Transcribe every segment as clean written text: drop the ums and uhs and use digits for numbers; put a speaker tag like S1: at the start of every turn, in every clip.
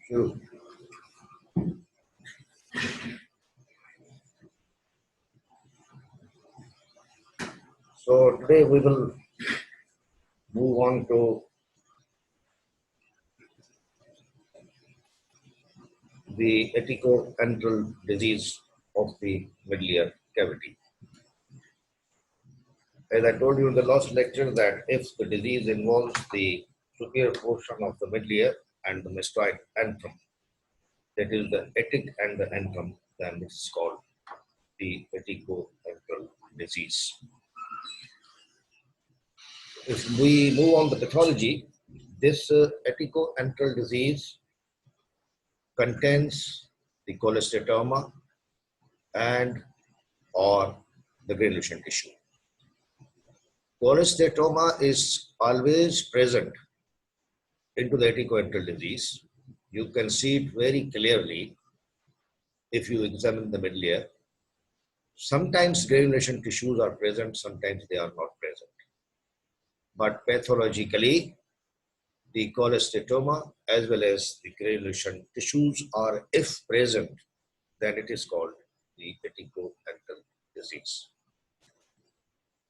S1: you. So today we will move on to the Attico-Antral disease of the middle ear cavity. As I told you in the last lecture that if the disease involves the superior portion of the middle ear and the mastoid antrum, that is the attic and the antrum, then this is called the Attico-Antral disease. If we move on the pathology, this Attico-Antral disease contains the cholesteatoma and or the granulation tissue. Cholesteatoma is always present into the Attico-Antral disease. You can see it very clearly if you examine the middle ear. Sometimes granulation tissues are present, sometimes they are not present. But pathologically, the cholesteatoma as well as the granulation tissues are, if present, then it is called the Attico-Antral disease.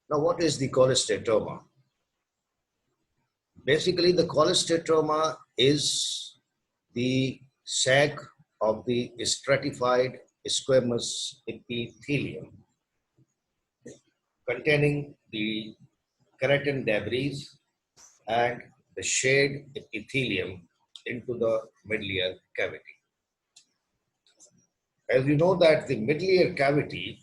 S1: Now, what is the cholesteatoma? Basically, the cholesteatoma is the sac of the stratified squamous epithelium containing the keratin debris and the shade epithelium into the middle ear cavity. As you know that the middle ear cavity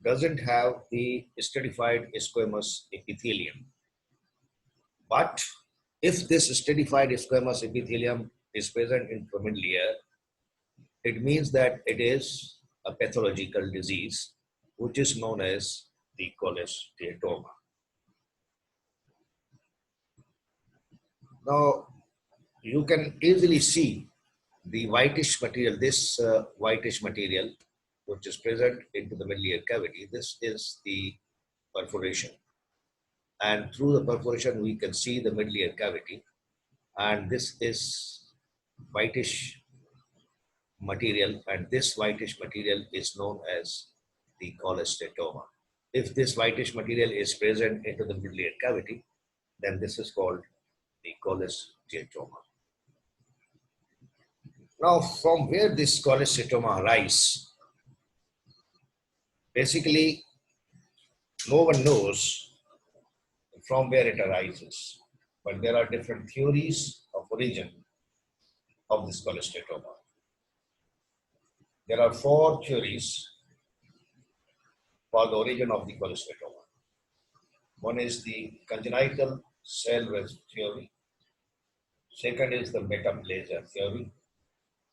S1: doesn't have the stratified squamous epithelium. But if this stratified squamous epithelium is present in the middle ear, it means that it is a pathological disease, which is known as the cholesteatoma. Now, you can easily see the whitish material, this whitish material, which is present into the middle ear cavity. This is the perforation. And through the perforation, we can see the middle ear cavity. And this is whitish material. And this whitish material is known as the cholesteatoma. If this whitish material is present into the middle ear cavity, then this is called the cholesteatoma. Now, from where this cholesteatoma arises, basically, no one knows from where it arises, but there are different theories of origin of this cholesteatoma. There are 4 theories for the origin of the cholesteatoma. One is the congenital cell rest theory. Second is the metaplasia theory.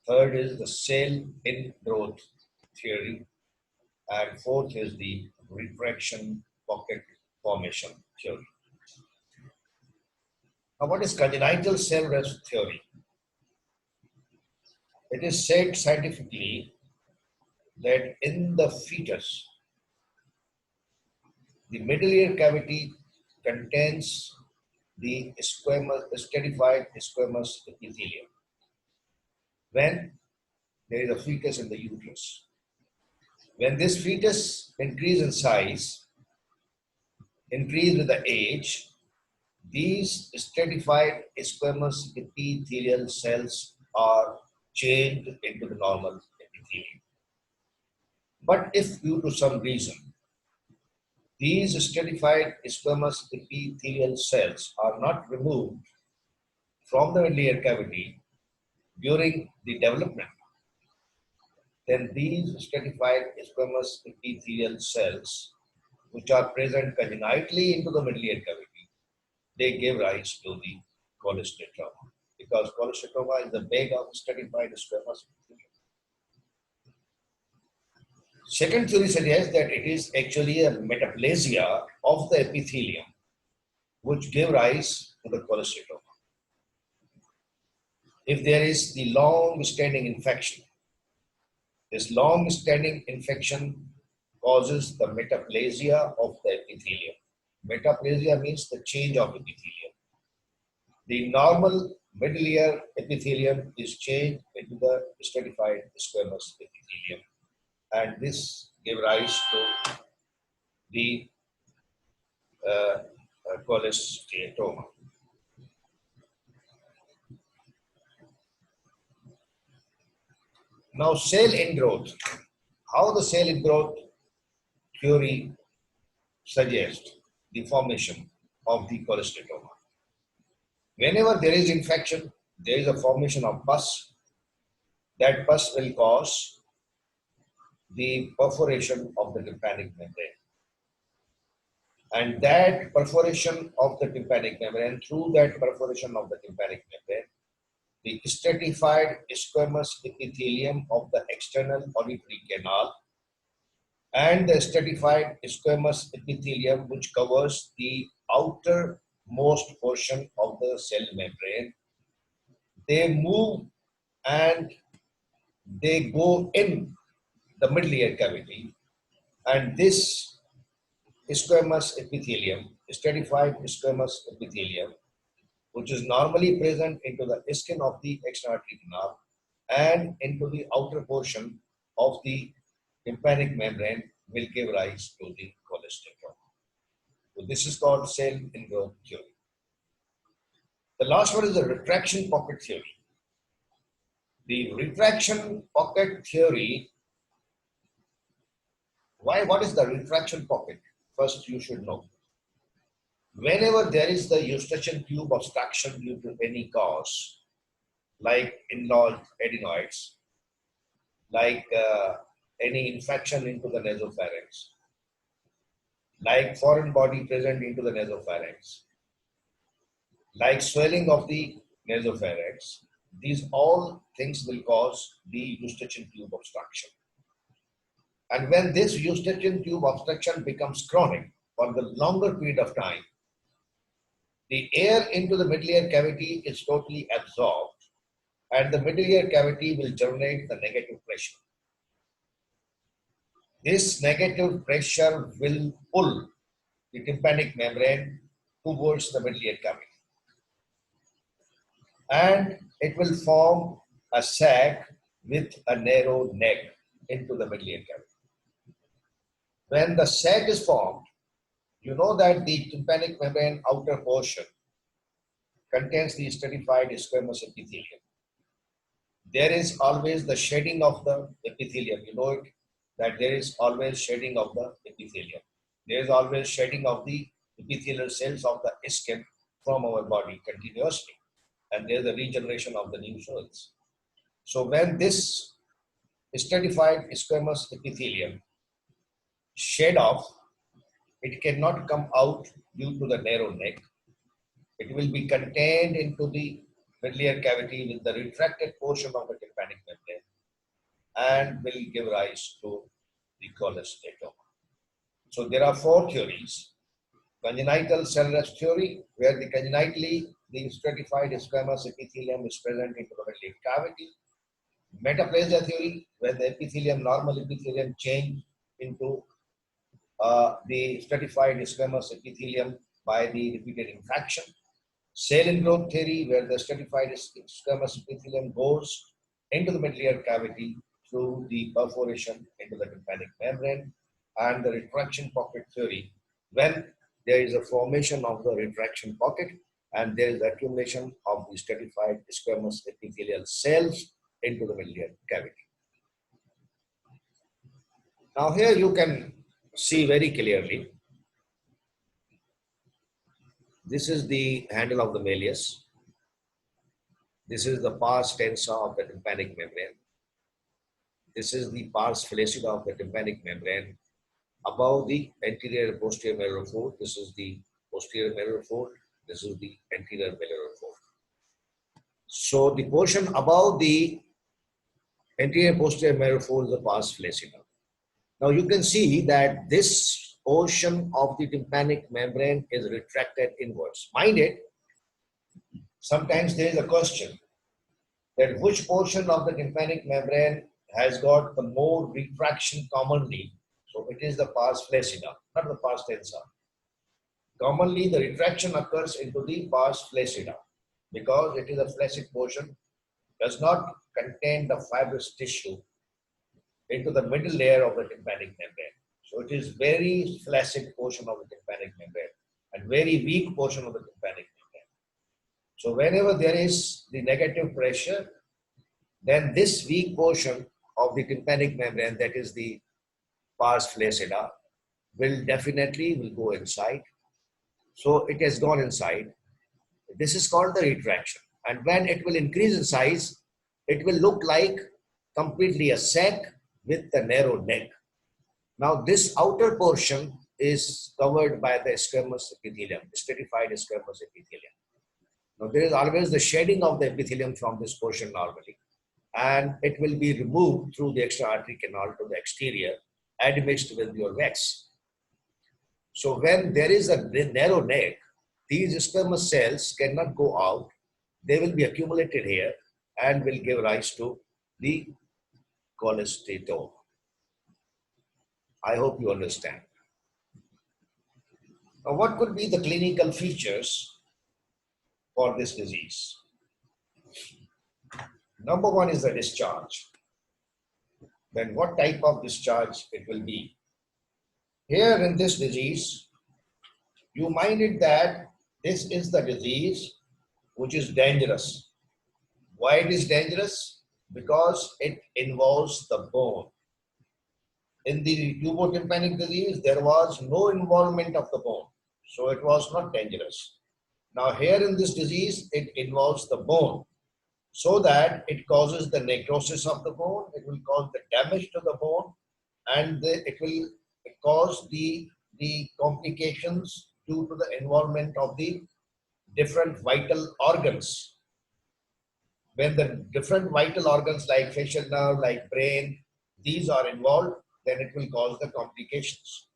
S1: Third is the cell ingrowth theory. And fourth is the retraction pocket formation theory. Now, what is congenital cell rest theory? It is said scientifically that in the fetus, the middle ear cavity contains the stratified squamous epithelium. When there is a fetus in the uterus, when this fetus increases in size, increase with the age, these stratified squamous epithelial cells are changed into the normal epithelium. But if due to some reason, these stratified squamous epithelial cells are not removed from the middle ear cavity during the development, then these stratified squamous epithelial cells, which are present congenitally into the middle ear cavity, they give rise to the cholesteatoma, because cholesteatoma is the bag of stratified squamous epithelium. Second theory suggests that it is actually a metaplasia of the epithelium which gave rise to the cholesteatoma. If there is the long-standing infection, this long-standing infection causes the metaplasia of the epithelium. Metaplasia means the change of epithelium. The normal middle ear epithelium is changed into into the stratified squamous epithelium, and this gave rise to the cholesteatoma. Now, cell ingrowth. How the cell ingrowth theory suggests the formation of the cholesteatoma. Whenever there is infection, there is a formation of pus. That pus will cause the perforation of the tympanic membrane. And that perforation of the tympanic membrane, through that perforation of the tympanic membrane, the stratified squamous epithelium of the external auditory canal and the stratified squamous epithelium which covers the outermost portion of the cell membrane, they move and they go in the middle ear cavity, and this squamous epithelium, stratified squamous epithelium, which is normally present into the skin of the external auditory canal and into the outer portion of the tympanic membrane, will give rise to the cholesteatoma. So this is called cell ingrowth theory. The last one is the retraction pocket theory. The retraction pocket theory, what is the retraction pocket? First, you should know. Whenever there is the eustachian tube obstruction due to any cause, like enlarged adenoids, like any infection into the nasopharynx, like foreign body present into the nasopharynx, like swelling of the nasopharynx, these all things will cause the eustachian tube obstruction. And when this eustachian tube obstruction becomes chronic for the longer period of time, the air into the middle ear cavity is totally absorbed, and the middle ear cavity will generate the negative pressure. This negative pressure will pull the tympanic membrane towards the middle ear cavity, and it will form a sac with a narrow neck into the middle ear cavity. When the sac is formed, you know that the tympanic membrane outer portion contains the stratified squamous epithelium. There is always the shedding of the epithelium. You know it, that there is always shedding of the epithelium. There is always shedding of the epithelial cells of the skin from our body continuously. And there is a regeneration of the new cells. So when this stratified squamous epithelium shed off, it cannot come out due to the narrow neck. It will be contained into the middle ear cavity with the retracted portion of the tympanic membrane and will give rise to the cholesteatoma. So there are four theories. Congenital cell rest theory, where the congenitally the stratified squamous epithelium is present into the middle ear cavity. Metaplasia theory, where the epithelium, normal epithelium, change into the stratified squamous epithelium by the repeated infection. Cell ingrowth theory, where the stratified squamous epithelium goes into the middle ear cavity through the perforation into the tympanic membrane. And the retraction pocket theory, when there is a formation of the retraction pocket and there is accumulation of the stratified squamous epithelial cells into the middle ear cavity. Now here you can see very clearly, this is the handle of the malleus. This is the pars tensa of the tympanic membrane. This is the pars flaccida of the tympanic membrane. Above the anterior and posterior malleolar fold, this is the posterior malleolar fold. This is the anterior malleolar fold. So the portion above the anterior posterior malleolar fold is the pars flaccida. Now you can see that this portion of the tympanic membrane is retracted inwards. Mind it, sometimes there is a question that which portion of the tympanic membrane has got the more retraction commonly. So it is the pars flaccida, not the pars tensa. Commonly the retraction occurs into the pars flaccida because it is a flaccid portion does not contain the fibrous tissue into the middle layer of the tympanic membrane. So it is very flaccid portion of the tympanic membrane and very weak portion of the tympanic membrane. So whenever there is the negative pressure, then this weak portion of the tympanic membrane, that is the pars flaccida, will definitely go inside. So it has gone inside. This is called the retraction. And when it will increase in size, it will look like completely a sac with a narrow neck. Now this outer portion is covered by the squamous epithelium, stratified squamous epithelium. Now there is always the shedding of the epithelium from this portion normally, and it will be removed through the extra artery canal to the exterior admixed with your wax. So when there is a narrow neck, these squamous cells cannot go out. They will be accumulated here and will give rise to the cholesteatoma. I hope you understand. Now, what could be the clinical features for this disease? Number one is the discharge. Then what type of discharge it will be? Here in this disease, you mind it that this is the disease which is dangerous. Why it is dangerous? Because it involves the bone. In the tubotympanic disease, there was no involvement of the bone, so it was not dangerous. Now here in this disease, it involves the bone, so that it causes the necrosis of the bone, it will cause the damage to the bone, and it will cause the complications due to the involvement of the different vital organs. When the different vital organs like facial nerve, like brain, these are involved, then it will cause the complications.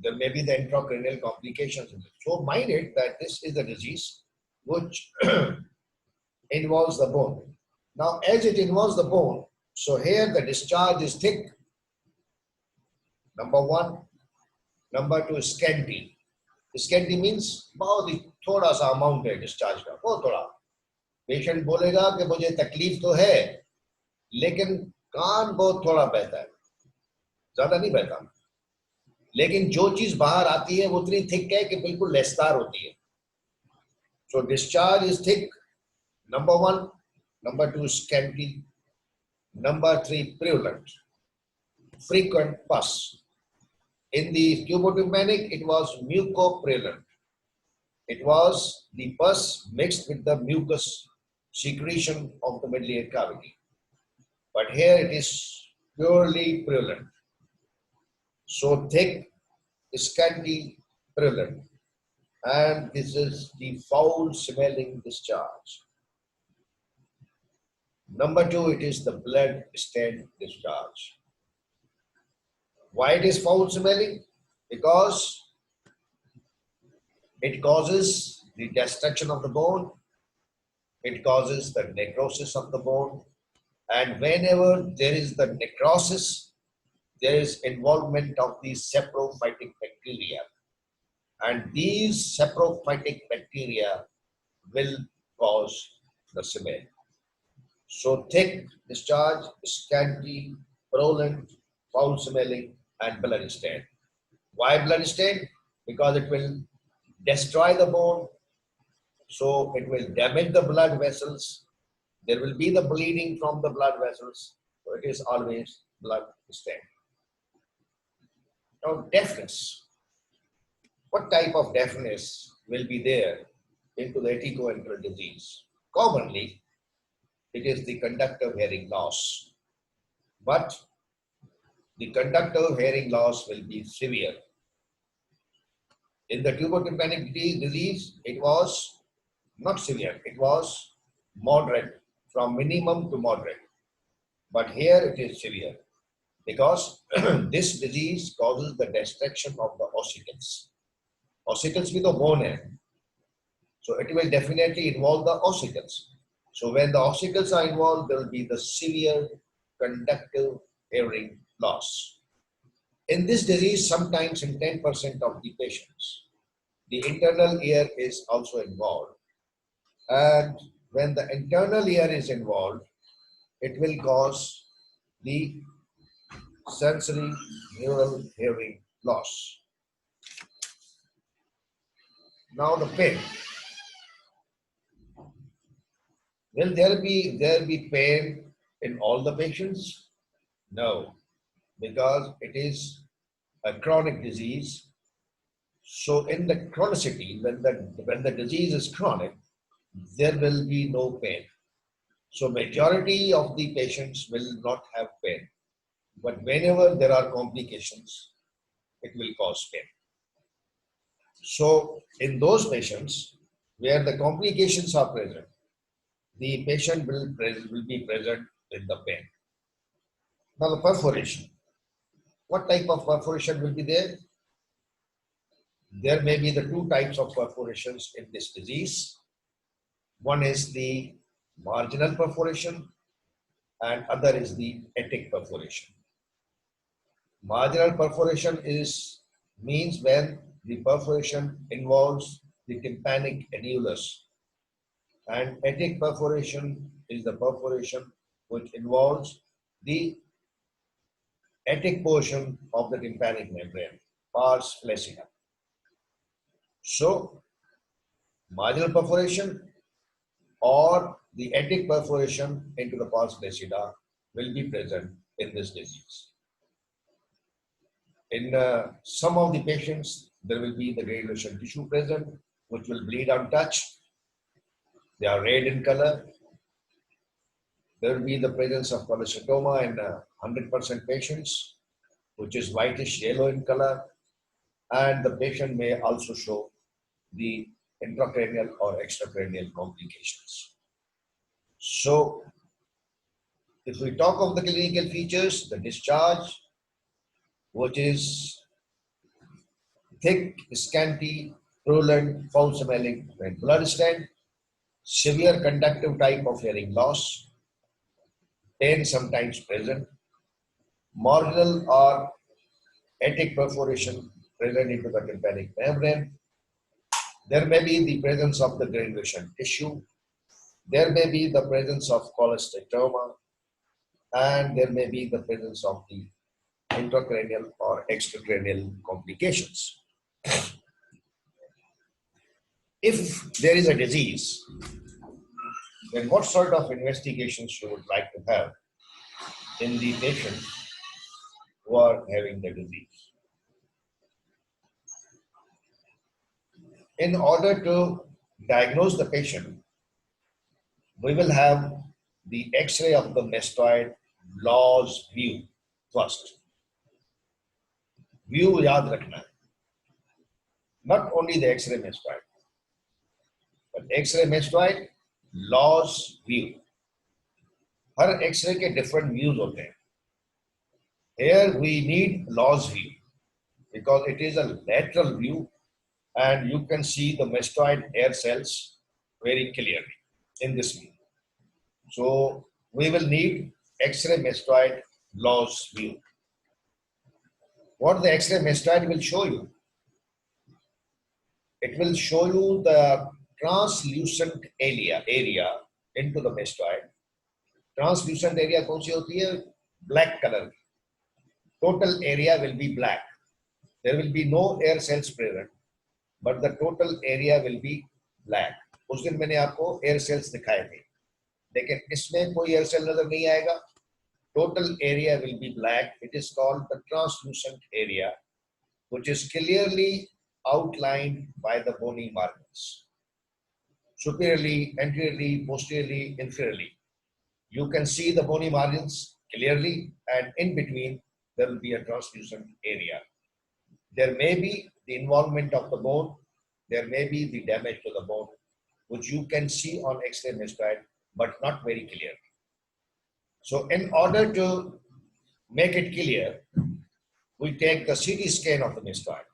S1: There may be the intracranial complications. So mind it that this is a disease which involves the bone. Now as it involves the bone, so here the discharge is thick. Number one. Number two, scanty. Scanty means बहुत ही थोड़ा सा amount है discharge का, बहुत थोड़ा. Patient बोलेगा कि मुझे तकलीफ तो है, लेकिन कान बहुत थोड़ा बहता है, ज्यादा नहीं बहता, लेकिन जो चीज बाहर आती है वो उतनी थिक है कि बिल्कुल लेसदार होती है. So discharge is thick. Number one. Number two, scanty. Number three, purulent. Frequent pus. In the tubotympanic, it was mucopurulent. It was the pus mixed with the mucus secretion of the middle ear cavity. But here it is purely purulent. So thick, scanty, purulent. And this is the foul smelling discharge. Number two, it is the blood stained discharge. Why it is foul smelling? Because it causes the destruction of the bone, it causes the necrosis of the bone, and whenever there is the necrosis, there is involvement of the saprophytic bacteria, and these saprophytic bacteria will cause the smell. So thick discharge, scanty, purulent, foul smelling, and blood stained. Why blood stained? Because it will destroy the bone, so it will damage the blood vessels. There will be the bleeding from the blood vessels, so it is always blood stained. Now, deafness. What type of deafness will be there into the Attico antral disease? Commonly, it is the conductive hearing loss, but the conductive hearing loss will be severe. In the tubotympanic disease, it was not severe, it was moderate, from minimum to moderate. But here it is severe because this disease causes the destruction of the ossicles. Ossicles with the bone hai. So it will definitely involve the ossicles. So when the ossicles are involved, there will be the severe conductive hearing loss. In this disease, sometimes in 10% of the patients, the internal ear is also involved. And when the internal ear is involved, it will cause the sensory neural hearing loss. Now the pain. Will there be pain in all the patients? No, because it is a chronic disease. So in the chronicity, when the disease is chronic, there will be no pain. So majority of the patients will not have pain. But whenever there are complications, it will cause pain. So in those patients where the complications are present, the patient will be present with the pain. Now the perforation. What type of perforation will be there? There may be the two types of perforations in this disease. One is the marginal perforation and other is the attic perforation. Marginal perforation means when the perforation involves the tympanic annulus, and attic perforation is the perforation which involves the attic portion of the tympanic membrane, pars flaccida. So, marginal perforation or the attic perforation into the pars flaccida will be present in this disease. In some of the patients, there will be the granulation tissue present, which will bleed untouched. They are red in color. There will be the presence of cholesteatoma in 100% patients, which is whitish yellow in color. And the patient may also show the intracranial or extracranial complications. So, if we talk of the clinical features, the discharge, which is thick, scanty, purulent, foul-smelling when blood stained, severe conductive type of hearing loss, pain sometimes present, marginal or attic perforation present into the tympanic membrane. There may be the presence of the granulation tissue. There may be the presence of cholesteatoma, and there may be the presence of the intracranial or extracranial complications. If there is a disease, then what sort of investigations you would like to have in the patients who are having the disease? In order to diagnose the patient, we will have the X-ray of the mastoid Law's view first. View याद रखना है. Not only the X-ray mastoid, but X-ray mastoid Law's view. Her X-ray के different views होते हैं. Here we need Law's view because it is a lateral view and you can see the mastoid hair cells very clearly in this view. So we will need X-ray mastoid Law's view. What the X-ray mastoid will show you? It will show you the translucent area into the mastoid. Translucent area कौन सी होती है? Black color. Total area will be black. There will be no air cells present, but the total area will be black. उस दिन मैंने आपको air cells दिखाए थे, लेकिन इसमें कोई air cell नजर नहीं आएगा. Total area will be black. It is called the translucent area, which is clearly outlined by the bony margins. Superiorly, anteriorly, posteriorly, inferiorly. You can see the bony margins clearly, and in between there will be a translucent area. There may be the involvement of the bone, there may be the damage to the bone, which you can see on X-ray mastoid, but not very clearly. So in order to make it clear, we take the CT scan of the mastoid.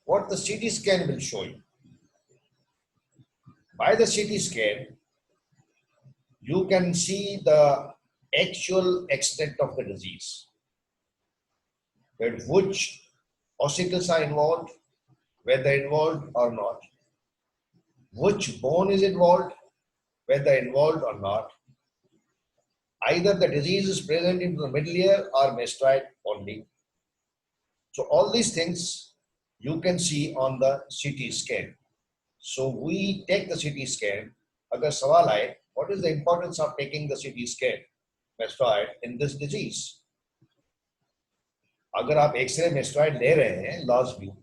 S1: What the CT scan will show you? By the CT scan, you can see the actual extent of the disease, which ossicles are involved, whether involved or not, which bone is involved, whether involved or not. Either the disease is present in the middle ear or mastoid only. So all these things you can see on the CT scan. So we take the CT scan. अगर सवाल आए, what is the importance of taking the CT scan mastoid in this disease? अगर आप x ray mastoid ले रहे हैं, last view,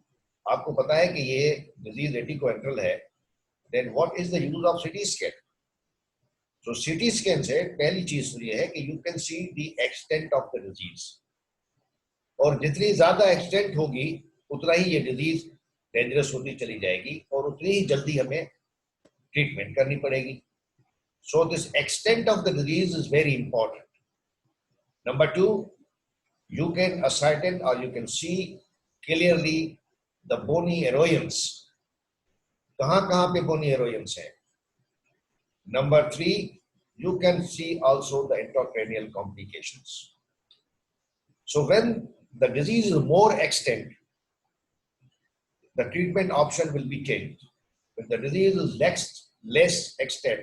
S1: आपको पता है कि ये disease Attico Antral है, then what is the use of CT scan? So CT scan से पहली चीज ये है कि you can see the extent of the disease. और जितनी ज्यादा extent होगी, उतना ही ये disease dangerous होती चली जाएगी और उतनी ही जल्दी हमें ट्रीटमेंट करनी पड़ेगी. So this extent of the disease is very important. Number two, you can ascertain or you can see clearly the bony erosions. कहाँ पे bony erosions हैं? Number three, you can see also the intracranial complications. So when the disease is more extent, the treatment option will be changed. If the disease is less extent,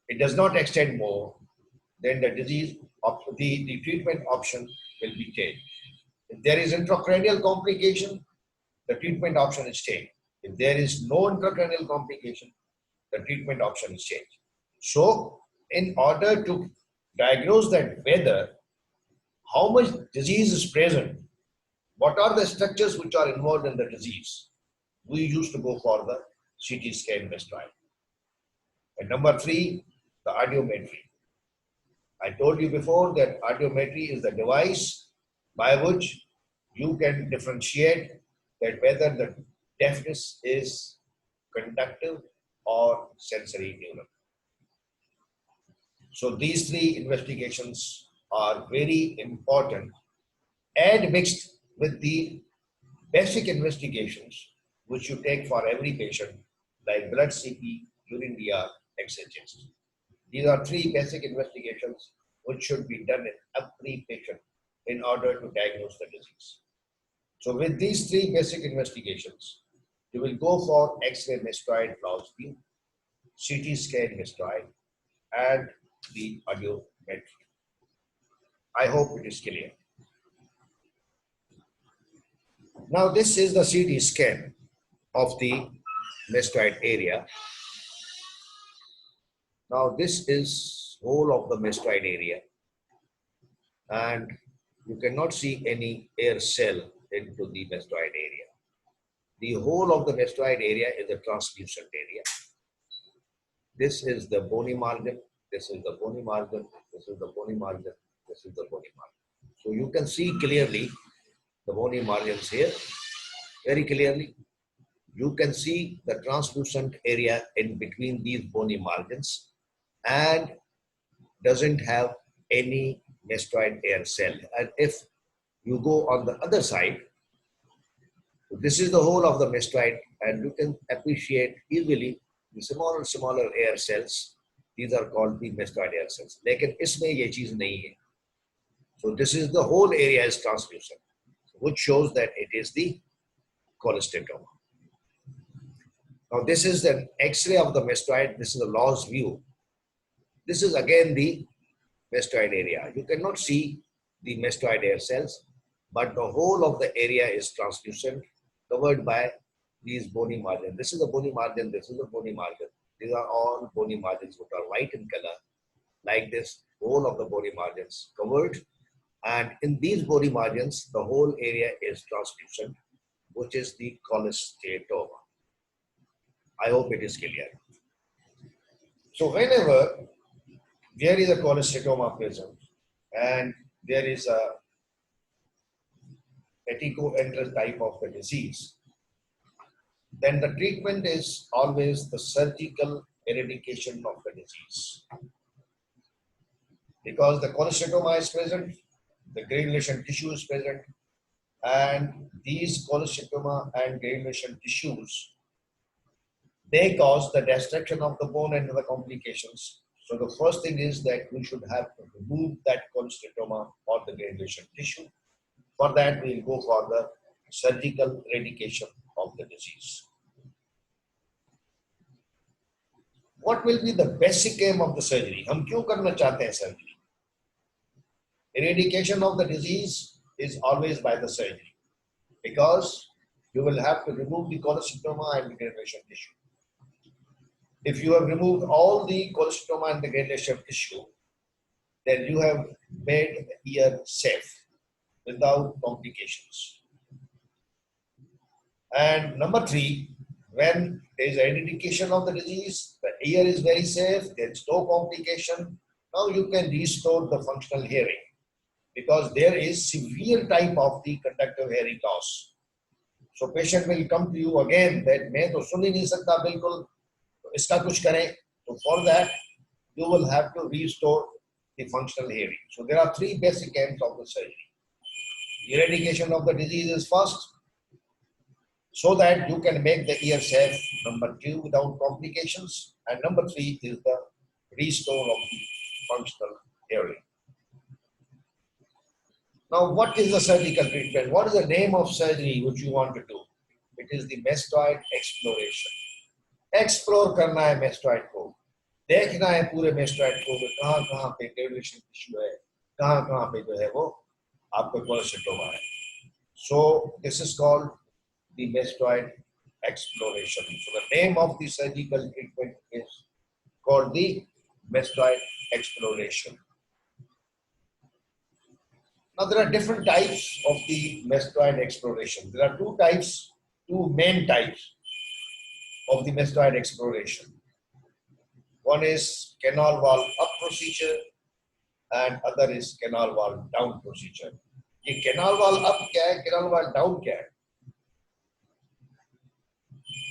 S1: it does not extend more, then the the treatment option will be changed. If there is intracranial complication, the treatment option is changed. If there is no intracranial complication, the treatment option is changed. So, in order to diagnose that whether how much disease is present, what are the structures which are involved in the disease, we used to go for the CT scan mastoid. And number three, the audiometry. I told you before that audiometry is the device by which you can differentiate that whether the deafness is conductive or sensory neural. So these three investigations are very important and mixed with the basic investigations which you take for every patient like blood CP, urine DR, X-ray test. These are three basic investigations which should be done in every patient in order to diagnose the disease. So with these three basic investigations, you will go for X-ray mastoid Klaus view, CT scan mastoid, and the audiometry. I hope it is clear. Now this is the CT scan of the mastoid area. Now this is whole of the mastoid area, and you cannot see any air cell into the mastoid area. The whole of the mastoid area is a translucent area. This is the bony margin, this is the bony margin, this is the bony margin, this is the bony margin. So you can see clearly the bony margins here, very clearly. You can see the translucent area in between these bony margins and doesn't have any mastoid air cell. And if you go on the other side, this is the whole of the mastoid, and you can appreciate easily the smaller air cells. These are called the mastoid air cells. लेकिन इसमें ये चीज नहीं है. So this is the whole area is translucent, which shows that it is the cholesteatoma. Now this is an X-ray of the mastoid. This is a Law's view. This is again the mastoid area. You cannot see the mastoid air cells, but the whole of the area is translucent, covered by these bony margins. This is the bony margin, this is the bony margin. These are all bony margins which are white in color, like this, whole of the bony margins covered. And in these bony margins, the whole area is translucent, which is the cholesteatoma. I hope it is clear. So whenever there is a cholesteatoma present and there is a Attico Antral type of the disease, then the treatment is always the surgical eradication of the disease. Because the cholesteatoma is present, the granulation tissue is present, and these cholesteatoma and granulation tissues, they cause the destruction of the bone and the complications. So the first thing is that we should have to remove that cholesteatoma or the granulation tissue. For that, we will go for the surgical eradication of the disease. What will be the basic aim of the surgery? हम क्यों करना चाहते हैं surgery? Eradication of the disease is always by the surgery because you will have to remove the cholesteatoma and the granulation tissue. If you have removed all the cholesteatoma and the granulation tissue, then you have made the ear safe without complications. And number 3, when there is eradication of the disease, the ear is very safe, there is no complication. Now you can restore the functional hearing because there is severe type of the conductive hearing loss. So patient will come to you again that मैं तो सुन ही नहीं सकता बिल्कुल, तो इसका कुछ करें. So for that you will have to restore the functional hearing. So there are 3 basic aims of the surgery. Eradication of the disease is first, so that you can make the ear safe. Number 2, without complications. And number 3 is the restore of the functional hearing. Now, what is the surgical treatment? What is the name of surgery which you want to do? It is the mastoid exploration. Explore करना है mastoid को, देखना है पूरे mastoid को कि कहाँ पे granulation tissue है, कहाँ पे जो है वो आपको cholesteatoma है. So this is called the mastoid exploration. So the name of the surgical treatment is called the mastoid exploration. Now there are different types of the mastoid exploration. There are 2 main types of the mastoid exploration. One is canal wall up procedure and other is canal wall down procedure. ये canal wall up क्या है, canal wall down क्या है?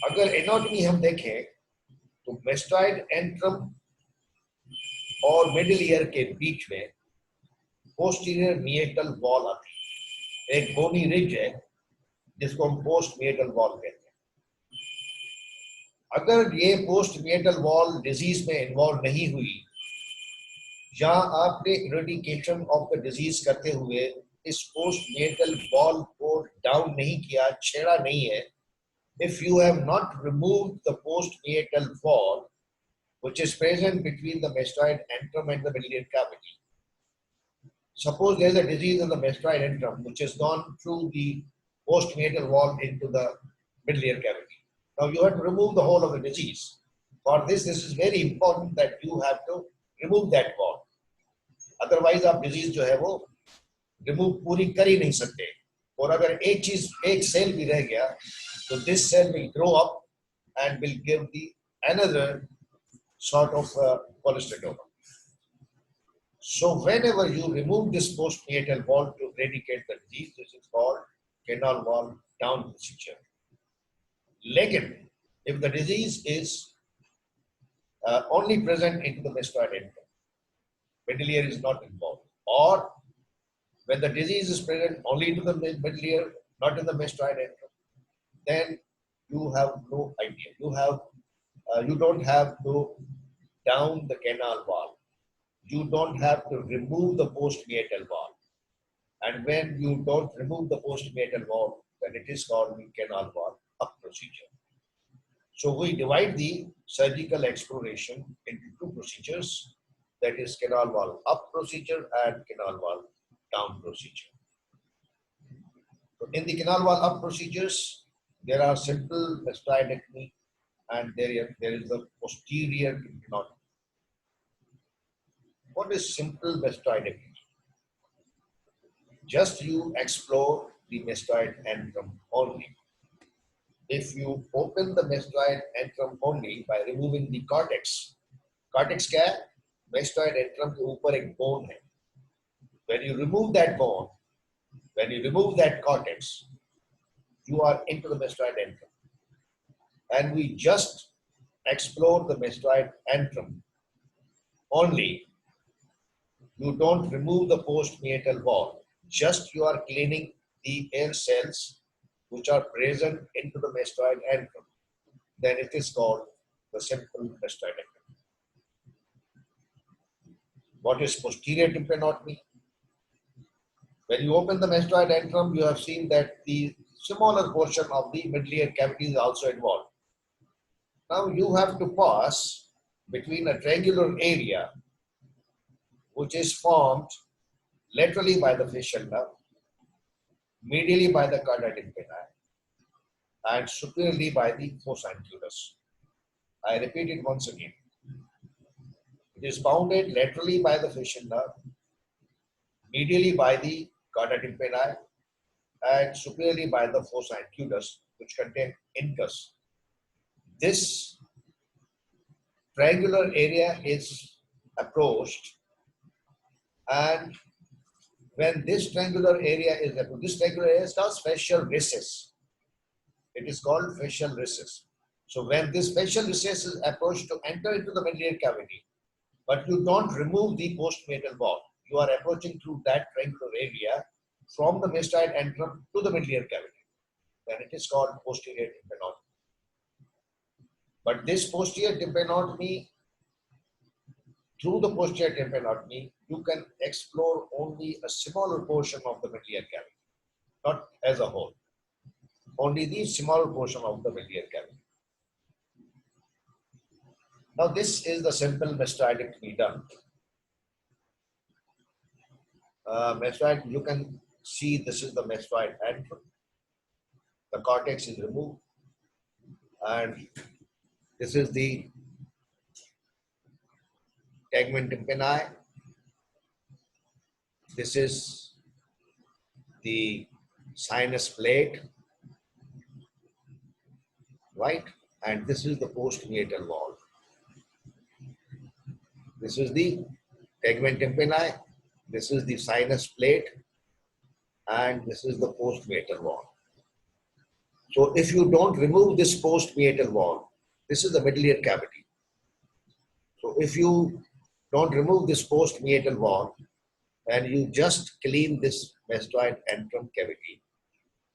S1: अगर anatomy हम देखें तो mastoid antrum और मिडिल ईयर के बीच में पोस्टीरियर मिएटल वॉल आती है. एक बोनी रिज है जिसको हम पोस्ट मिएटल वॉल कहते हैं. अगर ये पोस्ट मिएटल वॉल डिजीज में इन्वॉल्व नहीं हुई या आपने इरेडिकेशन ऑफ द डिजीज करते हुए इस पोस्ट मिएटल वॉल को डाउन नहीं किया, छेड़ा नहीं है, if you have not removed the post meatal wall which is present between the mastoid antrum and the middle ear cavity. Suppose there is a disease in the mastoid antrum which has gone through the post meatal wall into the middle ear cavity. Now you have to remove the whole of the disease. For this is very important that you have to remove that wall. Otherwise आप disease जो है वो remove पूरी कर ही नहीं सकते. और अगर एक सेल भी रह गया तो this cell will grow up and will give the another sort of cholesteatoma. So whenever you remove this post meatal wall to eradicate the disease, this is called canal wall down procedure. Lekin, if the disease is only present into the mastoid antrum, middle ear is not involved, or when the disease is present only into the middle ear, not in the mastoid antrum, then you have no idea. You don't have to down the canal wall. You don't have to remove the post meatal wall. And when you don't remove the post meatal wall, then it is called the canal wall up procedure. So we divide the surgical exploration into 2 procedures, that is canal wall up procedure and canal wall down procedure. So in the canal wall up procedures, there are simple mastoidectomy and there is the posterior tympanotomy. What is simple mastoidectomy? Just you explore the mastoid antrum only. If you open the mastoid antrum only by removing the cortex, cortex क्या है? Mastoid antrum के ऊपर एक bone है. When you remove that bone, when you remove that cortex, you are into the mastoid antrum. And we just explore the mastoid antrum only. You don't remove the post meatal wall. Just you are cleaning the air cells which are present into the mastoid antrum. Then it is called the simple mastoidectomy. What is posterior tympanotomy? When you open the mastoid antrum, you have seen that the smaller portion of the middle ear cavity is also involved. Now you have to pass between a triangular area which is formed laterally by the facial nerve, medially by the carotid tympani, and superiorly by the fossa inclusus. I repeat it once again. It is bounded laterally by the facial nerve, medially by the carotid tympani, and superiorly by the fossa inclusus, which contain incus. This triangular area is approached, and when this triangular area is approached, this triangular area is called facial recess. It is called facial recess. So when this facial recess is approached to enter into the medullary cavity, but you don't remove the postmeatal wall, you are approaching through that triangular area from the mastoid antrum to the medullary cavity, then it is called posterior tympanotomy. But this posterior tympanotomy, through the posterior tympanotomy, you can explore only a smaller portion of the medullary cavity, not as a whole. Only the smaller portion of the medullary cavity. Now this is the simple mastoidectomy done. Mastoid, you can see this is the mastoid antrum. The cortex is removed, and this is the tegmen tympani. This is the sinus plate, right? And this is the postmeatal wall. This is the tegmen tympani. This is the sinus plate, and this is the postmeatal wall. So if you don't remove this postmeatal wall, this is the medullary cavity. So if you don't remove this postmeatal wall and you just clean this mastoid antrum cavity,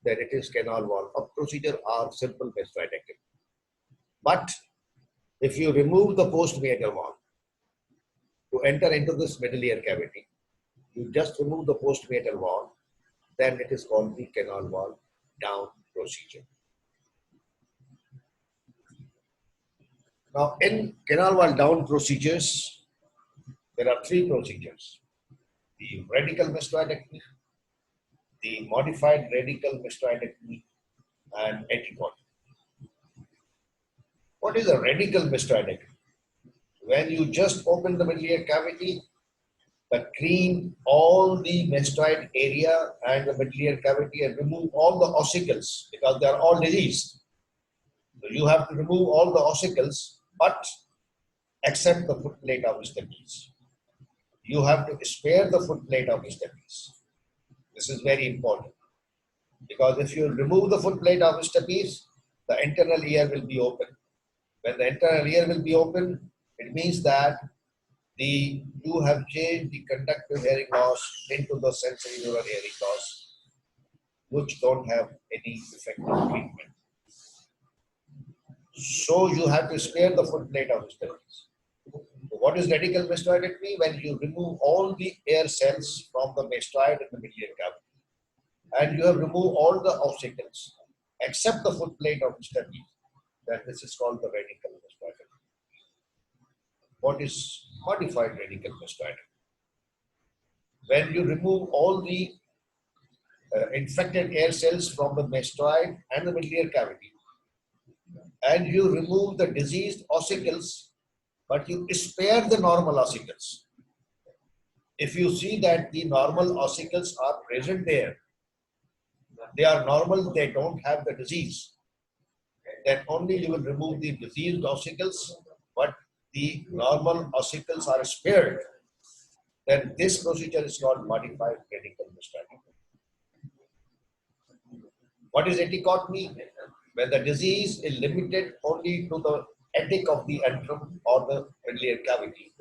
S1: then it is canal wall of procedure or simple mastoidectomy. But if you remove the postmeatal wall to enter into this medullary cavity, you just remove the postmeatal wall, then it is called the canal wall down procedure. Now, in canal wall down procedures, there are three procedures: the radical mastoidectomy, the modified radical mastoidectomy, and Attico. What is a radical mastoidectomy? When you just open the medullary cavity, clean all the mastoid area and the medullary cavity and remove all the ossicles because they are all diseased. So you have to remove all the ossicles, but except the footplate of stapes. You have to spare the footplate of stapes. This is very important because if you remove the footplate of stapes, the internal ear will be open. When the internal ear will be open, it means that you have changed the conductive hearing loss into the sensory neural hearing loss, which don't have any effective treatment. So you have to spare the footplate of stapes. So what is radical mastoidectomy? When you remove all the air cells from the mastoid and the medullary cavity, and you have removed all the ossicles except the footplate of stapes, then this is called the radical mastoidectomy. What is modified radical mastoidectomy? When you remove all the infected air cells from the mastoid and the medullary cavity, and you remove the diseased ossicles, but you spare the normal ossicles. If you see that the normal ossicles are present there, they are normal, they don't have the disease, then only you will remove the diseased ossicles, but the normal ossicles are spared, then this procedure is called modified radical mastoidectomy. What is atticotomy? When the disease is limited only to the attic of the antrum or the medullary cavity,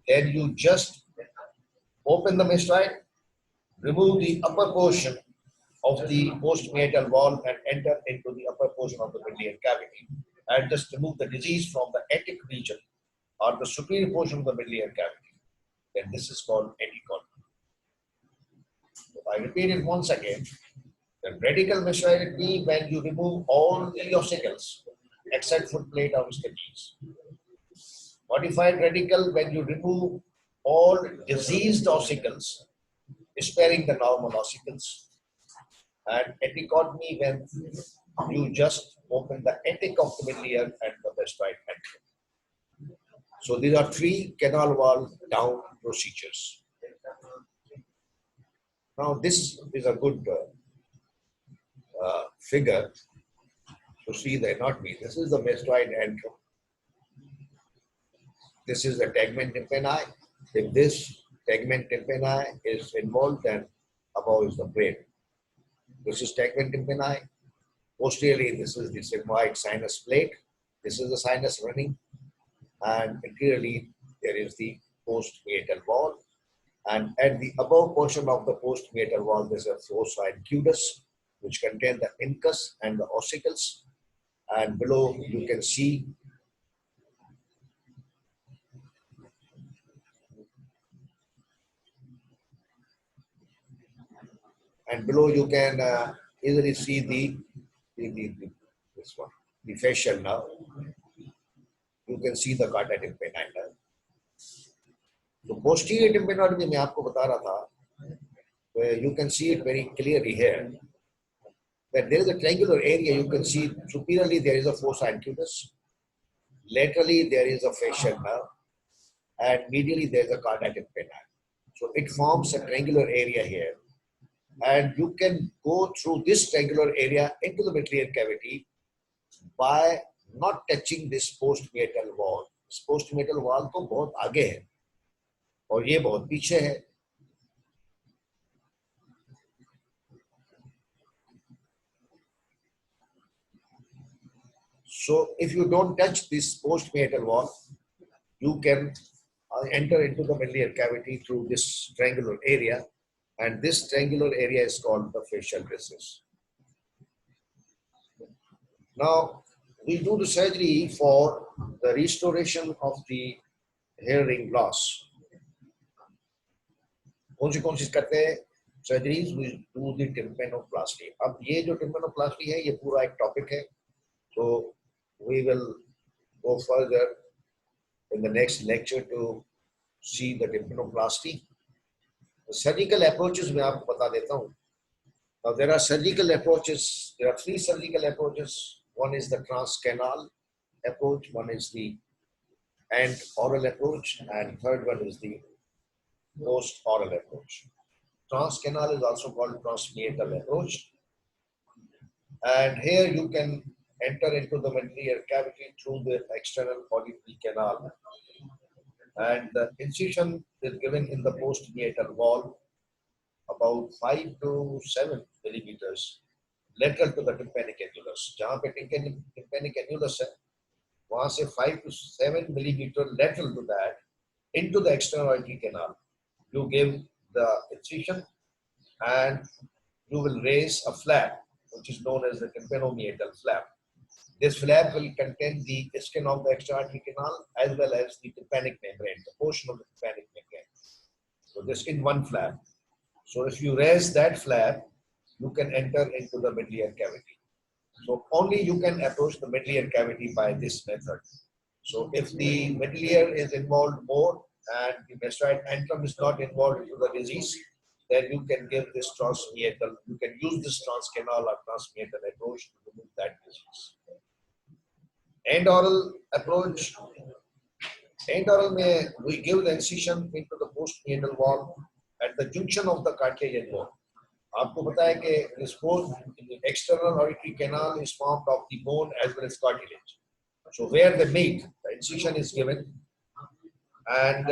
S1: then you just open the mastoid, remove the upper portion of the postmeatal wall and enter into the upper portion of the medullary cavity, and just remove the disease from the attic region or the superior portion of the medullary cavity. Then this is called atticotomy. So I repeat it once again. The radical mastoidectomy, when you remove all the ossicles except footplate of stapes. Modified radical when you remove all diseased ossicles, sparing the normal ossicles. And atticotomy when you just open the attic of the middle ear and the mastoid antral. So these are three canal wall down procedures. Now this is a good figure to see the anatomy. This is the mastoid antral. This is the tegment tympani. If this tegment tympani is involved, then above is the brain. This is tegment tympani. Posteriorly, this is the sigmoid sinus plate. This is the sinus running. And anteriorly, there is the postmeatal wall. And at the above portion of the postmeatal wall, there is a fossa incudus, which contains the incus and the ossicles. And below, you can see easily see this one, the facial nerve. You can see the cardia tympani nerve. So posterior tympanotomy में आपको बता रहा था, where you can see it very clearly here, that there is a triangular area. You can see superiorly there is a fossa incudus, laterally there is a facial nerve, and medially there is a cardia tympani. So it forms a triangular area here. And you can go through this triangular area into the middle ear cavity by not touching this postmeatal wall. This postmeatal wall तो बहुत आगे है और ये बहुत पीछे है. So if you don't touch this postmeatal wall, you can enter into the middle ear cavity through this triangular area. And this triangular area is called the facial recess. Now, we do the surgery for the restoration of the hearing loss. कौन सी करते हैं surgeries? We do the tympanoplasty. अब ये जो tympanoplasty है, ये पूरा एक topic है. So we will go further in the next lecture to see the tympanoplasty. Surgical approaches मैं आपको बता देता हूँ. Now there are surgical approaches. There are three surgical approaches. One is the transcanal approach. One is the oral approach, and third one is the post-oral approach. Transcanal is also called transmeatal approach. And here you can enter into the middle ear cavity through the external auditory canal. And the incision is given in the postmeatal wall about 5 to 7 millimeters lateral to the tympanic annulus. जहाँ पे tympanic annulus है, वहाँ से 5 to 7 millimeter lateral to that into the external auditory canal. You give the incision and you will raise a flap, which is known as the tympanomeatal flap. This flap will contain the skin of the external auditory canal as well as the tympanic membrane, the portion of the tympanic membrane. So this in one flap. So if you raise that flap, you can enter into the middle ear cavity. So only you can approach the middle ear cavity by this method. So if the middle ear is involved more and the mastoid antrum is not involved into the disease, then you can give this transmeatal, you can use this transcanal or transmeatal approach to remove that disease. End oral approach. End oral may we give the incision into the postmeatal wall at the junction of the cartilage and bone. आपको पता है कि this bone, the external auditory canal is formed of the bone as well as cartilage. So where they meet, the incision is given, and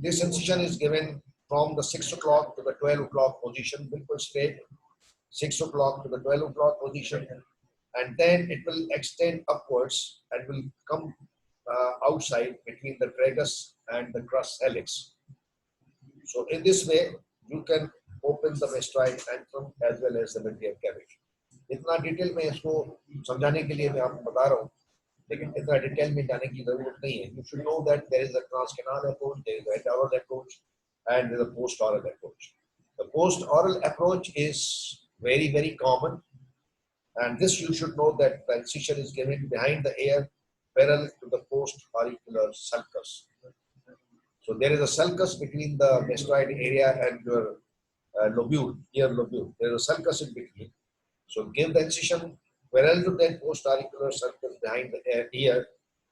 S1: this incision is given from the 6 o'clock to the 12 o'clock position, bilkul straight, 6 o'clock to the 12 o'clock position, and then it will extend upwards and will come outside between the tragus and the crus helix. So in this way, you can open the mastoid antrum as well as the middle ear cavity. इतना detail में इसको समझाने के लिए मैं आपको बता रहा हूँ, लेकिन इतना डिटेल में जाने की जरूरत नहीं है. You should know that there is a transcanal approach, there is an oral approach, and there is a post-oral approach. The post-oral approach is very, very common, and this you should know that the incision is given behind the ear parallel to the post-auricular sulcus. So there is a sulcus between the mastoid area and your lobule, ear lobule. There is a sulcus in between. So give the incision parallel to that post-auricular sulcus behind the ear,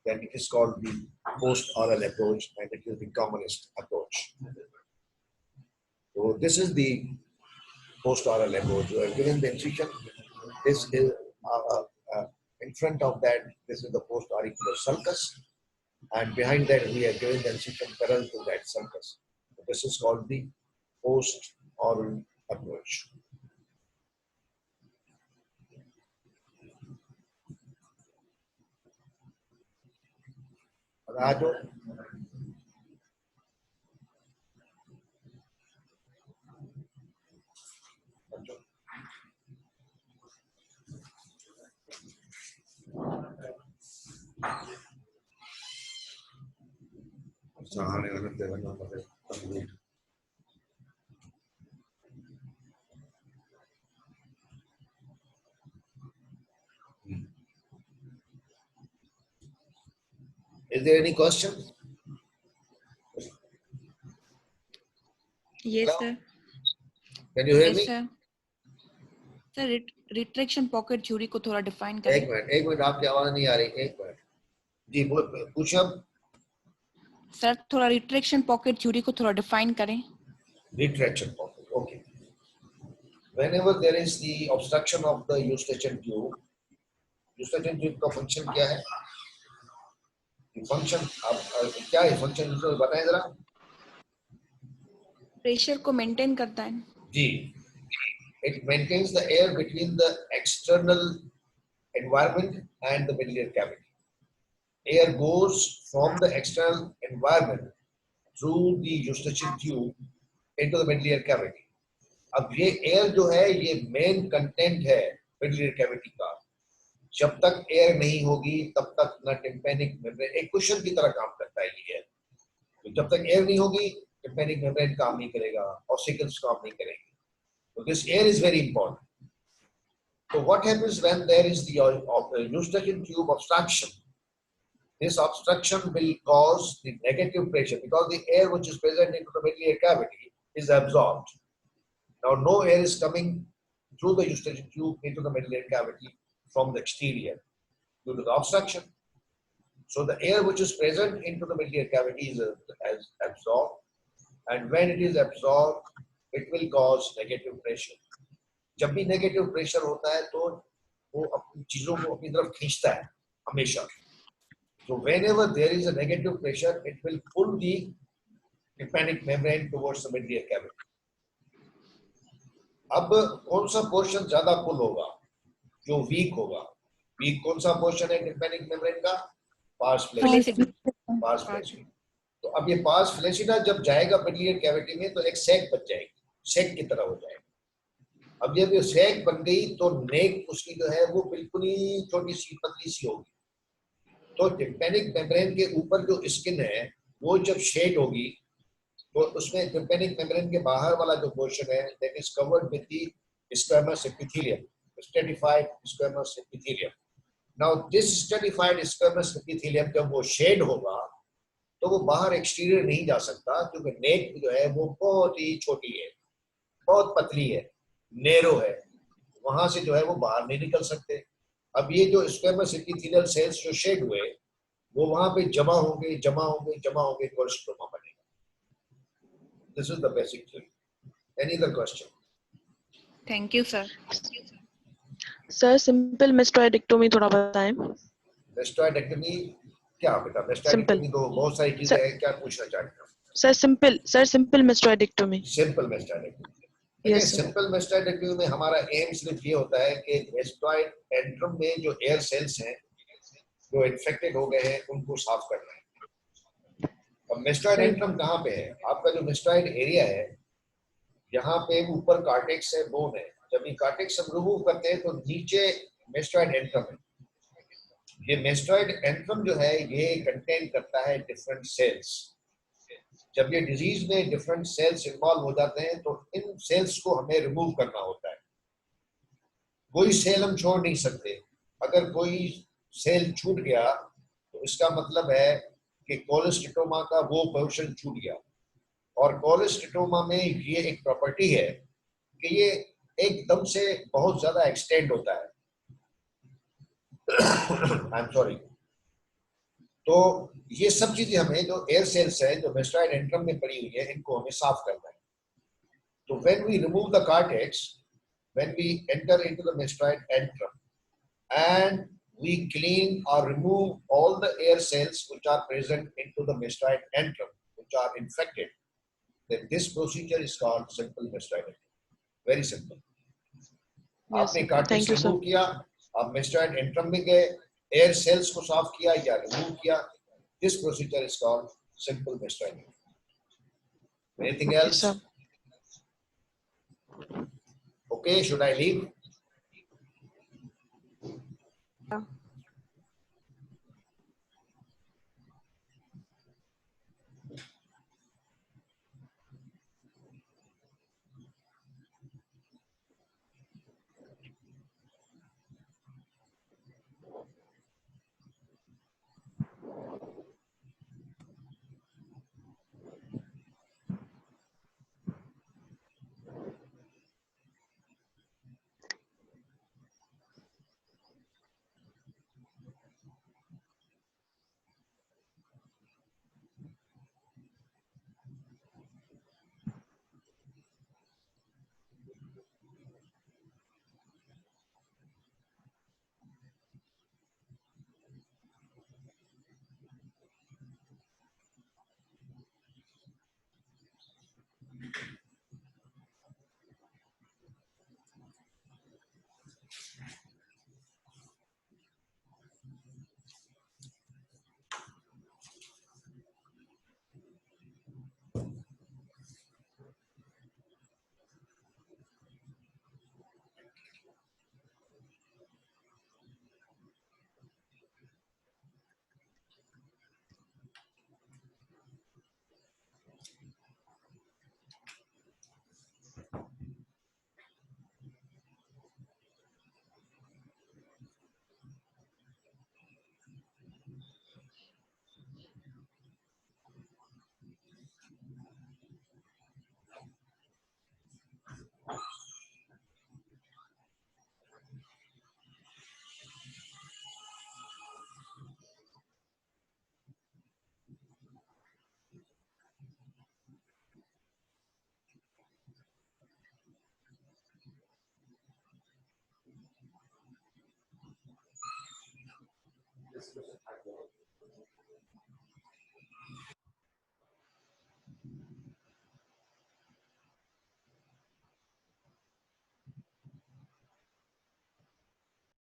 S1: then it is called the post-oral approach, and it is the commonest approach. So this is the post-oral approach. You are given the incision. This is in front of that. This is the post-auricular sulcus, and behind that we are given the incision parallel to that sulcus. So this is called the post-oral approach. Rajo. Is there any question?
S2: Yes,
S1: Hello?
S2: sir.
S1: Can you hear
S2: Yes,
S1: me?
S2: sir. Sir retraction pocket झुर्री को थोड़ा define करें.
S1: एक minute आपकी आवाज नहीं आ रही. एक मिनट जी पूछो.
S2: सर थोड़ा रिट्रैक्शन पॉकेट झुर्री को थोड़ा डिफाइन करें.
S1: Retraction pocket. Okay. Whenever there is the obstruction of the eustachian tube का फंक्शन क्या है? फंक्शन क्या है? फंक्शन बताएं जरा.
S2: प्रेशर को मेंटेन करता है.
S1: जी. It maintains the air between the external environment and the biliary cavity. Air goes from the external environment through the eustachian tube into the biliary cavity. अब ये एयर जो है ये मेन कंटेंट है biliary cavity का. जब तक air नहीं होगी तब तक ना टिम्पैनिक मेम्ब्रेन, एक कुशन की तरह काम करता है ये. तो जब तक एयर नहीं होगी टिम्पैनिक मेम्ब्रेन काम नहीं करेगा, ऑसिकल्स काम नहीं करेंगे. So this air is very important. So what happens when there is the eustachian tube obstruction? This obstruction will cause the negative pressure because the air which is present into the biliary cavity is absorbed. Now no air is coming through the eustachian tube into the biliary cavity from the exterior due to the obstruction. So the air which is present into the biliary cavity is absorbed, and when it is absorbed, it will cause negative pressure. जब भी negative pressure होता है तो वो अपनी चीजों को अपनी तरफ खींचता है हमेशा. So whenever there is a negative pressure, it will pull the tympanic membrane towards the biliary cavity. अब कौन सा पोर्शन ज्यादा पुल होगा? जो वीक होगा. वीक कौन सा पोर्शन है tympanic membrane का? Pars flaccida. Pars flaccida. तो अब ये pars flaccida जब जाएगा biliary cavity में तो एक सैक बच जाएगी, सैक की तरह हो जाएगा. अब जब ये सैक बन गई तो नेक उसकी जो है वो बिल्कुल ही छोटी सी पतली सी होगी. तो टिम्पैनिक मेम्ब्रेन के ऊपर जो स्किन है वो जब शेड होगी तो उसमें टिम्पैनिक मेम्ब्रेन के बाहर वाला जो पोर्शन है that is covered with the squamous epithelium, stratified squamous epithelium. Now this stratified squamous epithelium जब वो शेड होगा तो वो बाहर एक्सटीरियर नहीं जा सकता क्योंकि नेक जो है वो बहुत ही छोटी है, बहुत पतली है, नेरो है. वहां से जो है वो बाहर नहीं निकल सकते. अब ये जो स्क्वेमस एपिथेलियल सेल्स जो शेड हुए वो वहां पे जमा होंगे कोलेस्ट्रोमा बनेगा. This is the basic thing. Any other question?
S2: Thank you sir.
S3: Sir simple mastoidectomy थोड़ा बताएं.
S1: मेस्टोइडेक्टोमी क्या बेटा? मेस्टोइडेक्टोमी तो बहुत सारी चीजें हैं, क्या पूछना चाहते हो?
S3: Sir simple mastoidectomy.
S1: Simple mastoidectomy. Simple mastoidectomy में हमारा एम सिर्फ ये होता है कि मेस्टोइड एंट्रम में जो एयर सेल्स हैं जो इन्फेक्टेड हो गए हैं उनको साफ करना है. अब मेस्टोइड एंट्रम कहाँ पे है? आपका जो मेस्टोइड एरिया है यहाँ पे ऊपर कार्टेक्स है, बोन है. जब ये कार्टेक्स हम रिमूव करते हैं तो नीचे मेस्टोइड एंट्रम है. ये मेस्टोइड एंट्रम जो है ये कंटेन करता है डिफरेंट सेल्स. जब ये डिजीज में डिफरेंट सेल्स इन्वॉल्व हो जाते हैं तो इन सेल्स को हमें रिमूव करना होता है. कोई सेल हम छोड़ नहीं सकते. अगर कोई सेल छूट गया तो इसका मतलब है कि कोलेस्टेटोमा का वो पोर्शन छूट गया। और कोलेस्टेटोमा में ये एक प्रॉपर्टी है कि ये एकदम से बहुत ज्यादा एक्सटेंड होता है। I am sorry. तो ये सब चीजें हमें, जो एयर सेल्स है जो मेस्टोइड एंट्रम में पड़ी हुई है, इनको हमें साफ करना है। तो when we remove the cortex, when we enter into the mastoid antrum and we clean or remove all the air cells which are present into the mastoid antrum, which are infected, then this procedure is called simple mastoidectomy. Very simple.
S3: Yes,
S1: आपने
S3: sir.
S1: Cortex
S3: Thank you, sir.
S1: Remove किया, आप mastoid antrum में गए, air sales को साफ किया या remove किया, this procedure is called simple mastoidectomy. Anything
S3: Okay,
S1: else?
S3: sir.
S1: Okay, should I leave?
S3: Yeah.